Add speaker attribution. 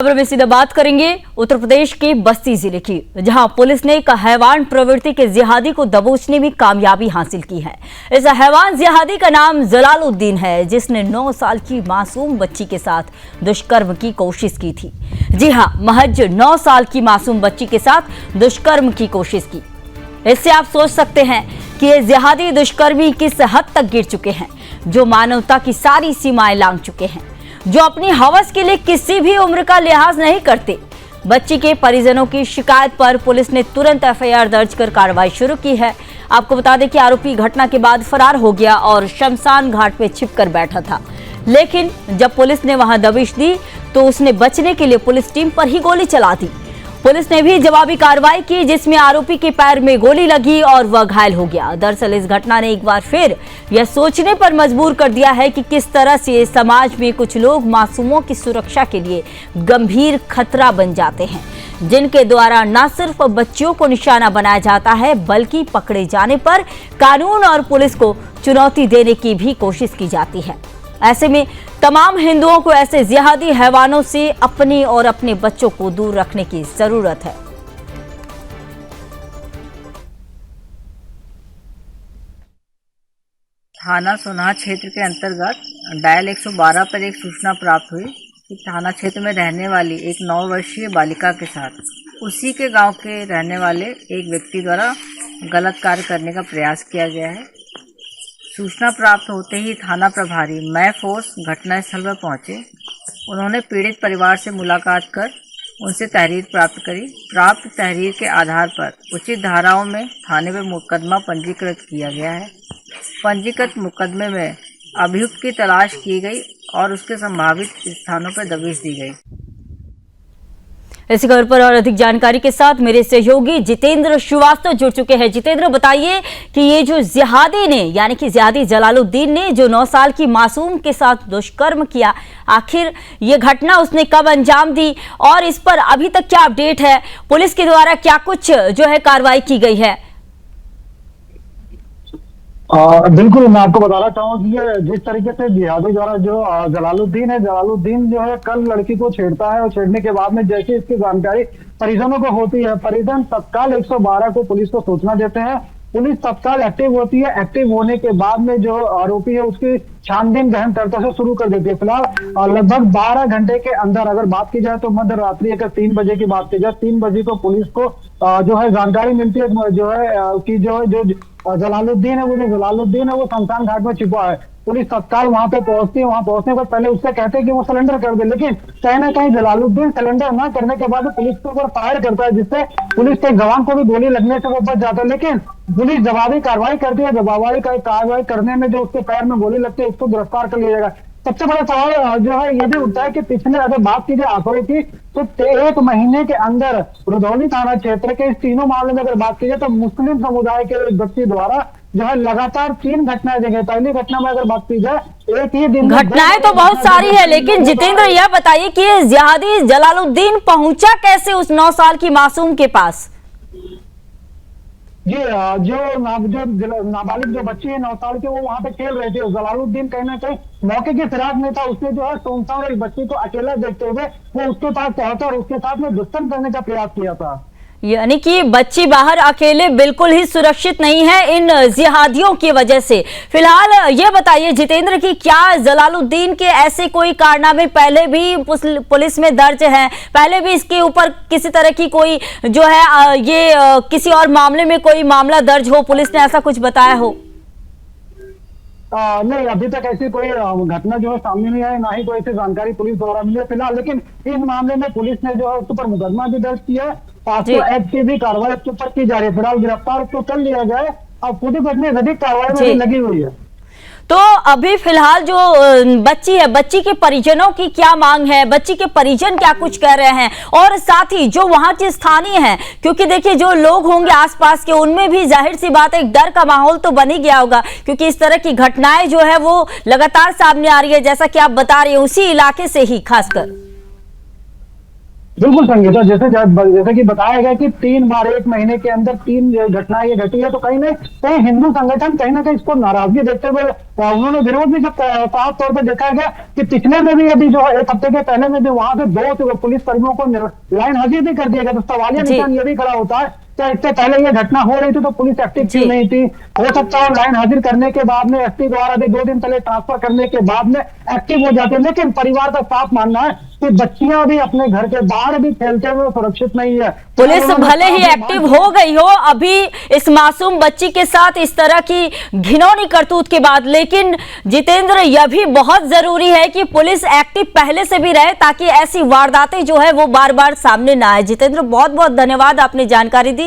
Speaker 1: खबर में सीधा बात करेंगे उत्तर प्रदेश के बस्ती जिले की, जहां पुलिस ने एक हैवान प्रवृत्ति के जिहादी को दबोचने में कामयाबी हासिल की है। इस हैवान जिहादी का नाम जलालुद्दीन है, जिसने 9 साल की मासूम बच्ची के साथ दुष्कर्म की कोशिश की थी। जी हां, महज 9 साल की मासूम बच्ची के साथ दुष्कर्म की कोशिश की। इससे आप सोच सकते हैं कि ये जिहादी दुष्कर्मी किस हद तक गिर चुके हैं, जो मानवता की सारी सीमाएं लांघ चुके हैं, जो अपनी हवस के लिए किसी भी उम्र का लिहाज नहीं करते। बच्ची के परिजनों की शिकायत पर पुलिस ने तुरंत एफआईआर दर्ज कर कार्रवाई शुरू की है। आपको बता दें कि आरोपी घटना के बाद फरार हो गया और शमशान घाट में छिपकर बैठा था, लेकिन जब पुलिस ने वहां दबिश दी तो उसने बचने के लिए पुलिस टीम पर ही गोली चला दी। पुलिस ने भी जवाबी कार्रवाई की, जिसमें आरोपी के पैर में गोली लगी और वह घायल हो गया। दरअसल इस घटना ने एक बार फिर यह सोचने पर मजबूर कर दिया है कि किस तरह से समाज में कुछ लोग मासूमों की सुरक्षा के लिए गंभीर खतरा बन जाते हैं, जिनके द्वारा न सिर्फ बच्चियों को निशाना बनाया जाता है, बल्कि पकड़े जाने पर कानून और पुलिस को चुनौती देने की भी कोशिश की जाती है। ऐसे में तमाम हिंदुओं को ऐसे जिहादी हैवानों से अपने और अपने बच्चों को दूर रखने की जरूरत है।
Speaker 2: थाना सोनार क्षेत्र के अंतर्गत डायल 112 पर एक सूचना प्राप्त हुई कि थाना क्षेत्र में रहने वाली एक 9 वर्षीय बालिका के साथ उसी के गांव के रहने वाले एक व्यक्ति द्वारा गलत कार्य करने का प्रयास किया गया है। सूचना प्राप्त होते ही थाना प्रभारी मैं फोर्स घटनास्थल पर पहुंचे। उन्होंने पीड़ित परिवार से मुलाकात कर उनसे तहरीर प्राप्त करी। प्राप्त तहरीर के आधार पर उचित धाराओं में थाने में मुकदमा पंजीकृत किया गया है। पंजीकृत मुकदमे में अभियुक्त की तलाश की गई और उसके संभावित स्थानों पर दबिश दी गई।
Speaker 1: इसी खबर पर और अधिक जानकारी के साथ मेरे सहयोगी जितेंद्र श्रीवास्तव जुड़ चुके हैं। जितेंद्र, बताइए कि ये जो जिहादी ने, यानी कि जिहादी जलालुद्दीन ने जो 9 साल की मासूम के साथ दुष्कर्म किया, आखिर ये घटना उसने कब अंजाम दी और इस पर अभी तक क्या अपडेट है? पुलिस के द्वारा क्या कुछ जो है कार्रवाई की गई है?
Speaker 3: बिल्कुल, मैं आपको बताना चाहूंगा कि ये जिस तरीके से जिहादी द्वारा जो जलालुद्दीन जो है कल लड़की को छेड़ता है और छेड़ने के बाद में जैसे इसकी जानकारी परिजनों को होती है, परिजन तत्काल 112 को पुलिस को सूचना देते हैं। पुलिस तत्काल एक्टिव होती है। एक्टिव होने के बाद में जो आरोपी है उसकी छानबीन गहन तरीके से शुरू कर देती है। फिलहाल लगभग 12 घंटे के अंदर अगर बात की जाए तो मध्य रात्रि अगर 3 बजे की बात की जाए, 3 बजे को पुलिस को जो है जानकारी मिलती है जो है कि जो जलालुद्दीन है वो शमशान घाट में छिपा है। पुलिस तत्काल वहां पे पहुंचती है। वहां पहुंचने पर पहले उससे कहते हैं कि वो सरेंडर कर दे, लेकिन कहीं ना कहीं जलालुद्दीन सरेंडर ना करने के बाद पुलिस के ऊपर फायर करता है, जिससे पुलिस के जवान को भी गोली लगने से वो बच जाता है। लेकिन पुलिस जवाबी कार्रवाई करती है। जवाबी कार्रवाई करने में जो उसके पैर में गोली लगती है उसको गिरफ्तार कर लिया जाएगा। सबसे बड़ा सवाल जो है ये भी उठता है कि पिछले अगर बात की जाए आंकड़े की तो 1 महीने के अंदर रुधौली थाना क्षेत्र के इस तीनों मामले में अगर बात की जाए तो मुस्लिम समुदाय के व्यक्ति द्वारा जो है लगातार 3 घटनाएं देंगे। पहली घटना में अगर बात की जाए एक ही दिन
Speaker 1: घटनाएं तो बहुत सारी है, लेकिन जितेंद्र यह बताइए कि जिहादी जलालुद्दीन पहुंचा कैसे उस 9 साल की मासूम के पास?
Speaker 3: जी, जो नाबालिग जो बच्ची है 9 साल की, वो वहां पे खेल रहे थे। जलालुद्दीन कहीं ना कहीं मौके की फिराक में था। उसने जो है सोमवार और एक बच्ची को अकेला देखते हुए वो उसके पास पहुंचा और उसके साथ में दुष्कर्म करने का प्रयास किया था।
Speaker 1: यानी कि बच्ची बाहर अकेले बिल्कुल ही सुरक्षित नहीं है इन जिहादियों की वजह से। फिलहाल ये बताइए जितेंद्र कि क्या जलालुद्दीन के ऐसे कोई कारनामे पहले भी पुलिस में दर्ज हैं? पहले भी इसके ऊपर किसी तरह की कोई जो है ये किसी और मामले में कोई मामला दर्ज हो, पुलिस ने ऐसा कुछ बताया हो?
Speaker 3: नहीं, अभी तक ऐसी कोई घटना जो है सामने नहीं आई, ना ही कोई ऐसी जानकारी पुलिस द्वारा मिली है फिलहाल। लेकिन इस मामले में पुलिस ने जो है उसके ऊपर मुकदमा भी दर्ज किया है। 500 एक्ट की भी कार्रवाई उसके ऊपर की जा रही है। फिलहाल गिरफ्तार उसको कर लिया गया है और पूरी घटना अधिक कार्रवाई में लगी हुई है।
Speaker 1: तो अभी फिलहाल जो बच्ची है, बच्ची के परिजनों की क्या मांग है? बच्ची के परिजन क्या कुछ कह रहे हैं? और साथ ही जो वहां के स्थानीय हैं, क्योंकि देखिए जो लोग होंगे आसपास के, उनमें भी जाहिर सी बात है एक डर का माहौल तो बन ही गया होगा, क्योंकि इस तरह की घटनाएं जो है वो लगातार सामने आ रही है, जैसा कि आप बता रही है उसी इलाके से ही खासकर।
Speaker 3: बिल्कुल संगीता, जैसे कि बताया गया कि 3 बार 1 महीने के अंदर 3 घटना ये घटी है, तो कहीं ना कहीं हिंदू संगठन कहीं ना कहीं इसको नाराजगी देखते हुए उन्होंने विरोध भी, जब साफ तौर पर देखा गया कि पिछले में भी अभी जो है 1 हफ्ते के पहले में भी वहां से 2 पुलिस कर्मियों को लाइन हाजिर भी कर दिया गया। तो सवालिया
Speaker 1: जी।
Speaker 3: निशान ये भी खड़ा होता है क्या इससे पहले ये घटना हो रही थी तो पुलिस एक्टिव
Speaker 1: जी।
Speaker 3: क्यों नहीं थी? हो सकता है लाइन हाजिर करने के बाद में एसपी द्वारा भी 2 दिन पहले ट्रांसफर करने के बाद में एक्टिव हो जाते, लेकिन परिवार का साफ मानना है कि बच्चियां भी अपने घर के बाहर भी खेलते हुए सुरक्षित नहीं है।
Speaker 1: पुलिस भले ही एक्टिव हो गई हो अभी इस मासूम बच्ची के साथ इस तरह की घिनौनी करतूत के बाद, लेकिन जितेंद्र यह भी बहुत जरूरी है कि पुलिस एक्टिव पहले से भी रहे ताकि ऐसी वारदातें जो है वो बार बार सामने ना आए। जितेंद्र बहुत बहुत धन्यवाद, आपने जानकारी दी।